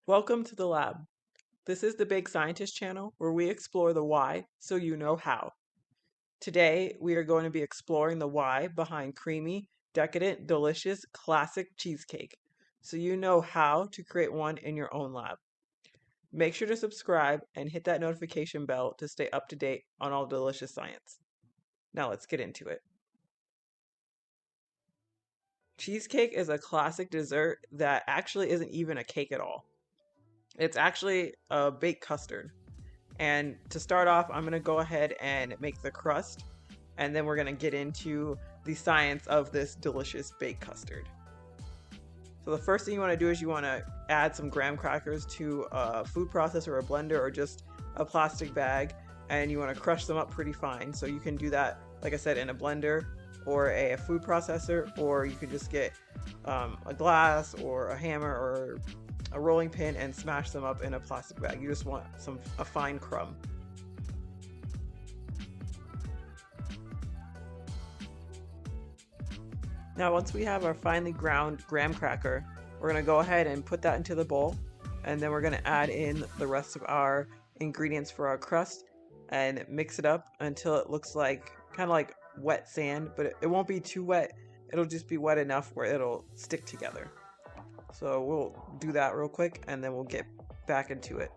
Welcome to the lab. This is the Big Scientist channel where we explore the why so you know how. Today, we are going to be exploring the why behind creamy, decadent, delicious, classic cheesecake so you know how to create one in your own lab. Make sure to subscribe and hit that notification bell to stay up to date on all delicious science. Now let's get into it. Cheesecake is a classic dessert that actually isn't even a cake at all. It's actually a baked custard. And to start off, I'm going to go ahead and make the crust, and then we're going to get into the science of this delicious baked custard. So the first thing you want to do is you want to add some graham crackers to a food processor or a blender or just a plastic bag, and you want to crush them up pretty fine. So you can do that, like I said, in a blender or a food processor, or you can just get a glass or a hammer or a rolling pin and smash them up in a plastic bag. You just want a fine crumb. Now once we have our finely ground graham cracker, we're going to go ahead and put that into the bowl, and then we're going to add in the rest of our ingredients for our crust and mix it up until it looks like kind of like wet sand, but it won't be too wet. It'll just be wet enough where it'll stick together. So we'll do that real quick and then we'll get back into it.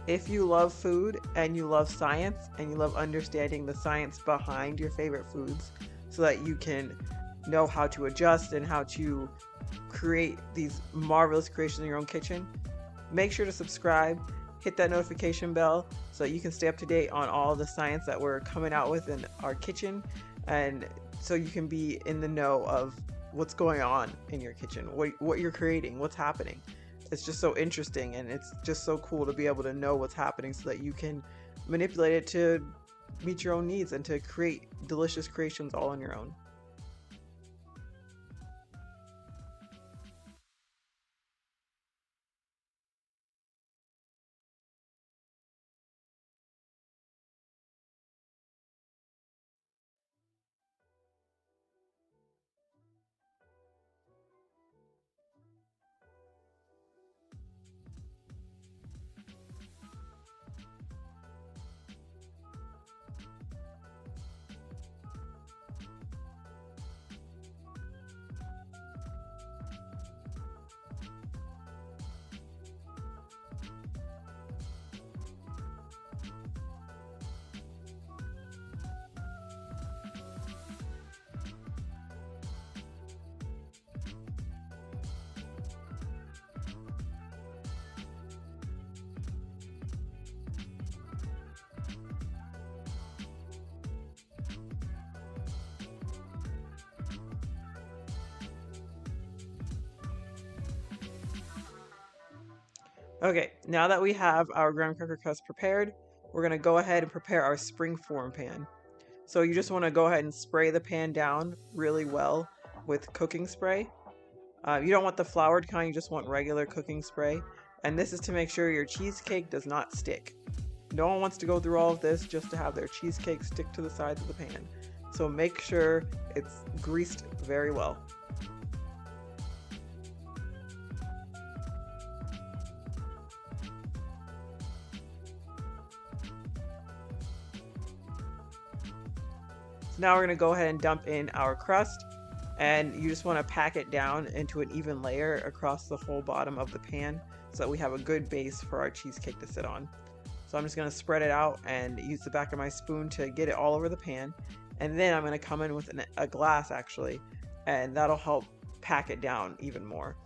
If you love food and you love science and you love understanding the science behind your favorite foods so that you can know how to adjust and how to create these marvelous creations in your own kitchen, make sure to subscribe, hit that notification bell so that you can stay up to date on all the science that we're coming out with in our kitchen, and so you can be in the know of what's going on in your kitchen, what you're creating, what's happening. It's just so interesting, and it's just so cool to be able to know what's happening so that you can manipulate it to meet your own needs and to create delicious creations all on your own. Okay, now that we have our graham cracker crust prepared, we're going to go ahead and prepare our springform pan. So you just want to go ahead and spray the pan down really well with cooking spray. You don't want the floured kind, you just want regular cooking spray. And this is to make sure your cheesecake does not stick. No one wants to go through all of this just to have their cheesecake stick to the sides of the pan. So make sure it's greased very well. So now we're going to go ahead and dump in our crust, and you just want to pack it down into an even layer across the whole bottom of the pan so that we have a good base for our cheesecake to sit on. So I'm just going to spread it out and use the back of my spoon to get it all over the pan, and then I'm going to come in with a glass actually, and that'll help pack it down even more.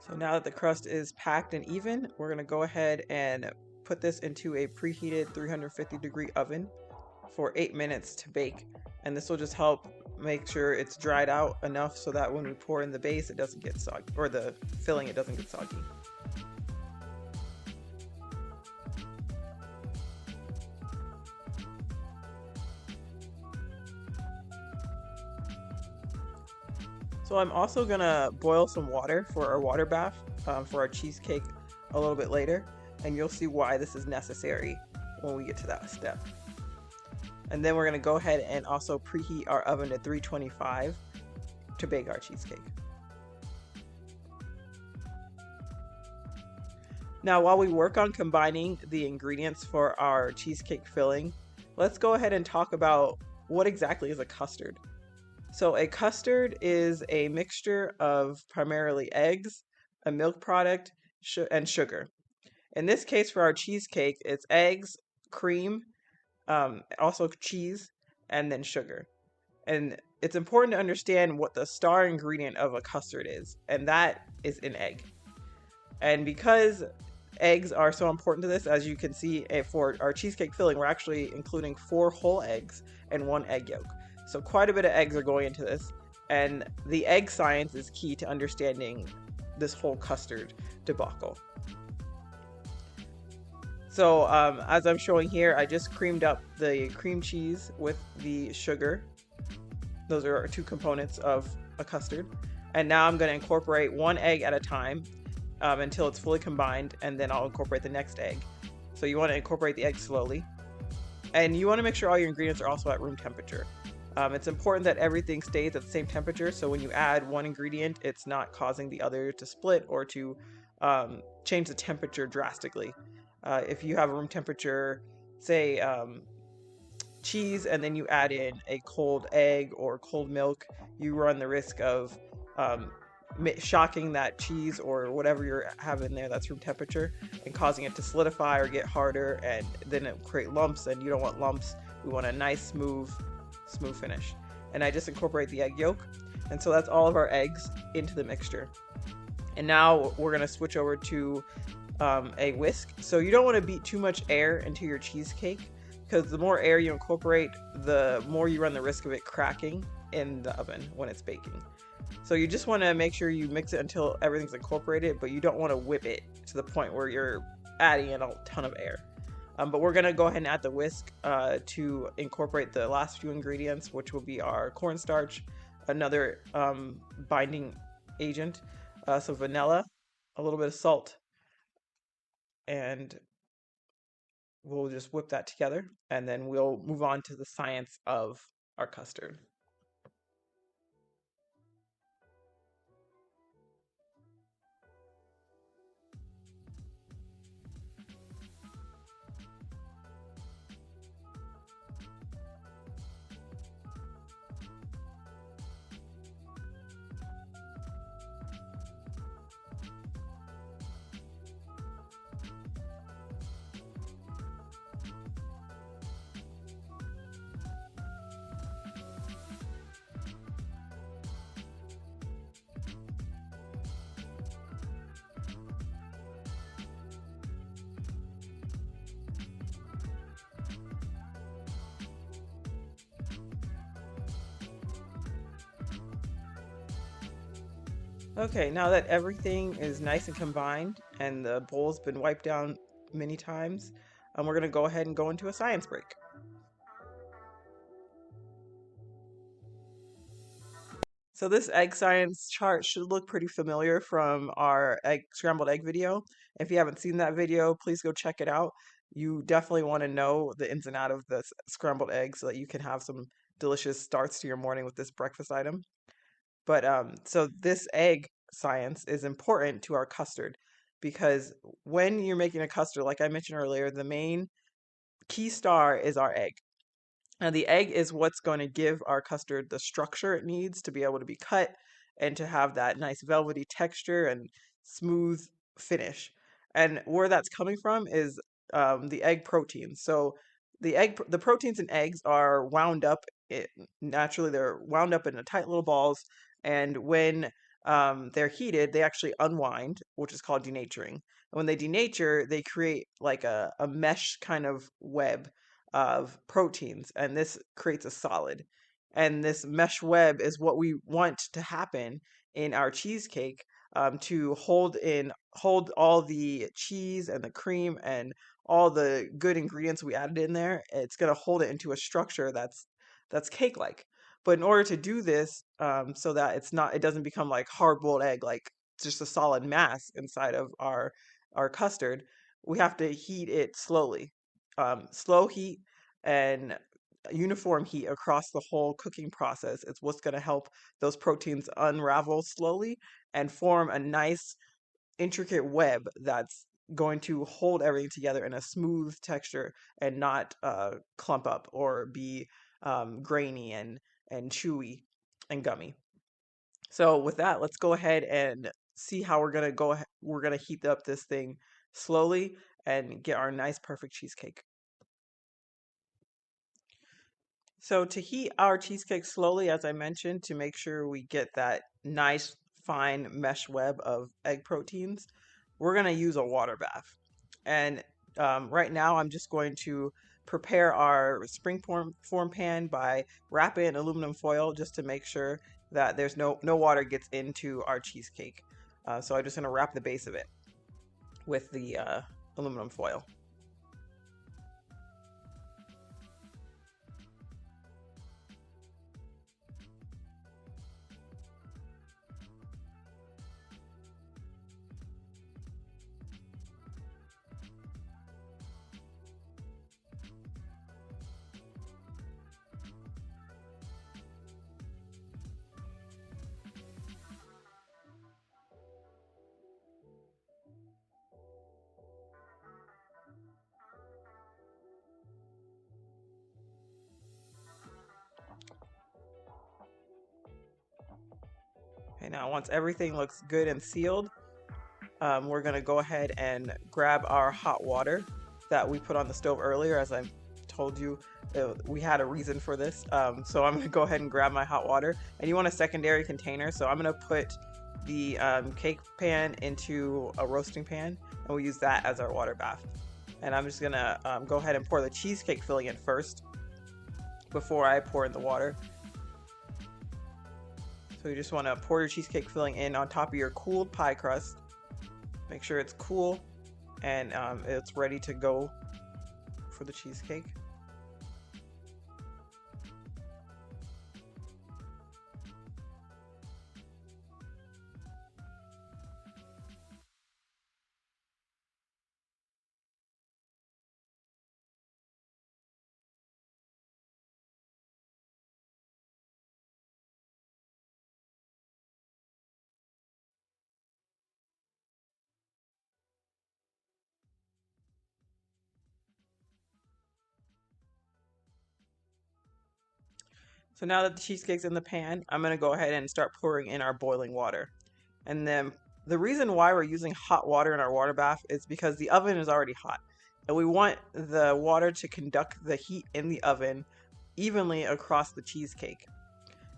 So now that the crust is packed and even, we're going to go ahead and put this into a preheated 350-degree oven for 8 minutes to bake. And this will just help make sure it's dried out enough so that when we pour in the base, it doesn't get soggy, or the filling, it doesn't get soggy. So I'm also gonna boil some water for our water bath for our cheesecake a little bit later, and you'll see why this is necessary when we get to that step. And then we're gonna go ahead and also preheat our oven to 325 to bake our cheesecake. Now, while we work on combining the ingredients for our cheesecake filling, let's go ahead and talk about what exactly is a custard. So a custard is a mixture of primarily eggs, a milk product, and sugar. In this case, for our cheesecake, it's eggs, cream, also cheese, and then sugar. And it's important to understand what the star ingredient of a custard is, and that is an egg. And because eggs are so important to this, as you can see for our cheesecake filling, we're actually including 4 whole eggs and 1 egg yolk. So quite a bit of eggs are going into this, and the egg science is key to understanding this whole custard debacle. So as I'm showing here, I just creamed up the cream cheese with the sugar. Those are our 2 components of a custard. And now I'm going to incorporate 1 egg at a time until it's fully combined, and then I'll incorporate the next egg. So you want to incorporate the egg slowly. And you want to make sure all your ingredients are also at room temperature. It's important that everything stays at the same temperature, so when you add one ingredient, it's not causing the other to split or to change the temperature drastically. If you have a room temperature, say cheese, and then you add in a cold egg or cold milk, you run the risk of shocking that cheese or whatever you're having there that's room temperature and causing it to solidify or get harder, and then it will create lumps, and you don't want lumps. We want a nice smooth finish. And I just incorporate the egg yolk, and so that's all of our eggs into the mixture. And now we're going to switch over to a whisk. So you don't want to beat too much air into your cheesecake, because the more air you incorporate, the more you run the risk of it cracking in the oven when it's baking. So you just want to make sure you mix it until everything's incorporated, but you don't want to whip it to the point where you're adding in a ton of air. But we're going to go ahead and add the whisk to incorporate the last few ingredients, which will be our cornstarch, another binding agent, so vanilla, a little bit of salt, and we'll just whip that together, and then we'll move on to the science of our custard. Okay, now that everything is nice and combined and the bowl's been wiped down many times, we're going to go ahead and go into a science break. So this egg science chart should look pretty familiar from our scrambled egg video. If you haven't seen that video, please go check it out. You definitely want to know the ins and outs of the scrambled egg so that you can have some delicious starts to your morning with this breakfast item. But so this egg science is important to our custard, because when you're making a custard, like I mentioned earlier, the main key star is our egg. And the egg is what's going to give our custard the structure it needs to be able to be cut and to have that nice velvety texture and smooth finish. And where that's coming from is the egg protein. So the proteins in eggs are wound up naturally. They're wound up in tight little balls, and when they're heated, they actually unwind, which is called denaturing. And when they denature, they create like a mesh kind of web of proteins, and this creates a solid. And this mesh web is what we want to happen in our cheesecake, to hold all the cheese and the cream and all the good ingredients we added in there. It's going to hold it into a structure that's cake like. But in order to do this, so that it doesn't become like hard boiled egg, like just a solid mass inside of our custard, we have to heat it slowly, slow heat and uniform heat across the whole cooking process. It's what's going to help those proteins unravel slowly and form a nice intricate web that's going to hold everything together in a smooth texture and not clump up or be grainy and chewy and gummy. So with that, let's go ahead and see how we're gonna heat up this thing slowly and get our nice perfect cheesecake. So to heat our cheesecake slowly, as I mentioned, to make sure we get that nice fine mesh web of egg proteins, we're going to use a water bath. And right now I'm just going to prepare our springform pan by wrapping it in aluminum foil just to make sure that there's no water gets into our cheesecake. So I'm just going to wrap the base of it with the aluminum foil. Okay, now once everything looks good and sealed, we're gonna go ahead and grab our hot water that we put on the stove earlier. As I told you, we had a reason for this. So I'm gonna go ahead and grab my hot water, and you want a secondary container. So I'm gonna put the cake pan into a roasting pan, and we'll use that as our water bath. And I'm just gonna go ahead and pour the cheesecake filling in first before I pour in the water. So you just want to pour your cheesecake filling in on top of your cooled pie crust. Make sure it's cool and it's ready to go for the cheesecake. So now that the cheesecake's in the pan, I'm going to go ahead and start pouring in our boiling water. And then the reason why we're using hot water in our water bath is because the oven is already hot. And we want the water to conduct the heat in the oven evenly across the cheesecake.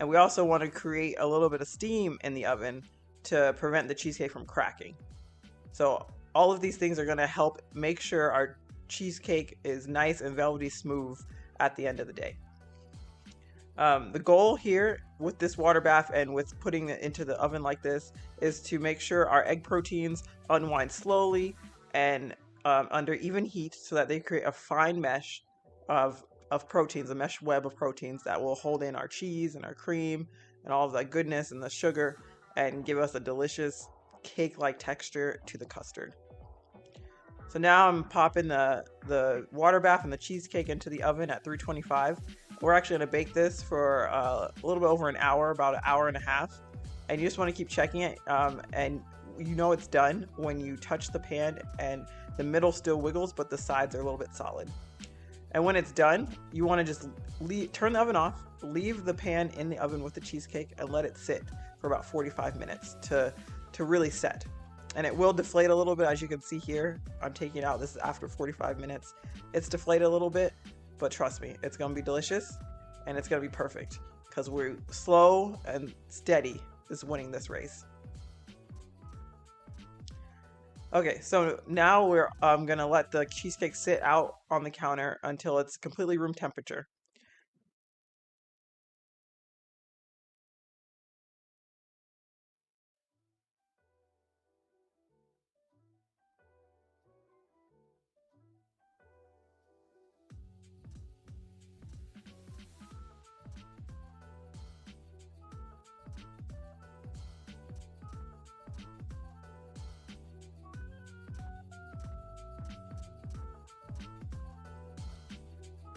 And we also want to create a little bit of steam in the oven to prevent the cheesecake from cracking. So all of these things are going to help make sure our cheesecake is nice and velvety smooth at the end of the day. The goal here with this water bath and with putting it into the oven like this is to make sure our egg proteins unwind slowly and under even heat so that they create a fine mesh of proteins, a mesh web of proteins that will hold in our cheese and our cream and all of that goodness and the sugar and give us a delicious cake-like texture to the custard. So now I'm popping the water bath and the cheesecake into the oven at 325. We're actually going to bake this for a little bit over an hour, about an hour and a half. And you just want to keep checking it. And you know it's done when you touch the pan and the middle still wiggles, but the sides are a little bit solid. And when it's done, you want to just turn the oven off, leave the pan in the oven with the cheesecake, and let it sit for about 45 minutes to really set. And it will deflate a little bit, as you can see here. I'm taking it out. This is after 45 minutes. It's deflated a little bit. But trust me, it's going to be delicious and it's going to be perfect because we're slow and steady is winning this race. Okay, so now we're gonna let the cheesecake sit out on the counter until it's completely room temperature.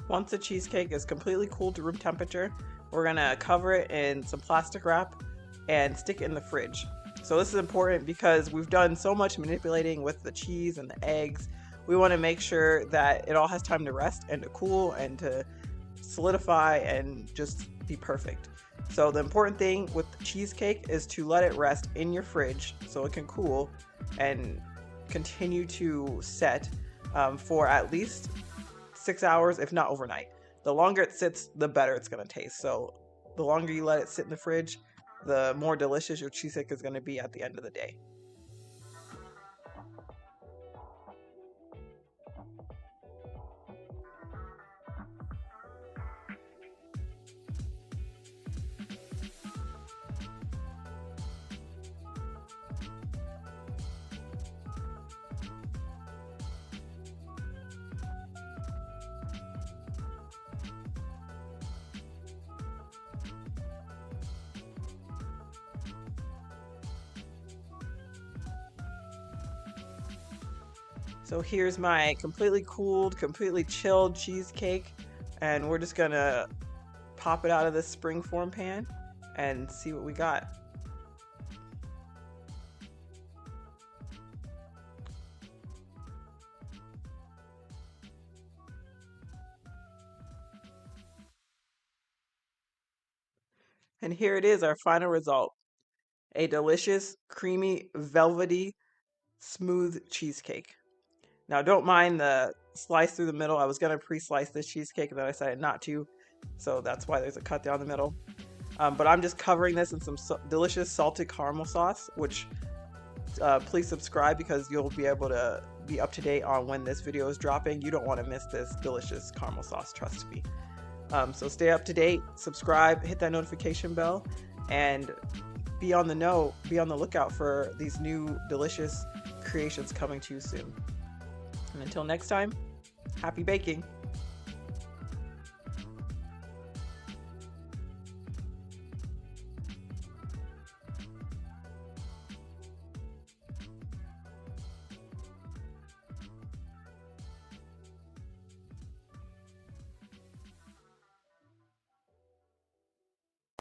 Once the cheesecake is completely cooled to room temperature, we're gonna cover it in some plastic wrap and stick it in the fridge. So this is important because we've done so much manipulating with the cheese and the eggs. We want to make sure that it all has time to rest and to cool and to solidify and just be perfect. So the important thing with the cheesecake is to let it rest in your fridge so it can cool and continue to set for at least 6 hours, if not overnight. The longer it sits, the better it's going to taste. So the longer you let it sit in the fridge, the more delicious your cheesecake is going to be at the end of the day. So here's my completely cooled, completely chilled cheesecake, and we're just gonna pop it out of this spring form pan and see what we got. And here it is, our final result. A delicious, creamy, velvety, smooth cheesecake. Now don't mind the slice through the middle. I was gonna pre-slice this cheesecake and then I decided not to. So that's why there's a cut down the middle. But I'm just covering this in some delicious salted caramel sauce, which please subscribe because you'll be able to be up to date on when this video is dropping. You don't want to miss this delicious caramel sauce, trust me. So stay up to date, subscribe, hit that notification bell, and be on the lookout for these new delicious creations coming to you soon. And until next time, happy baking!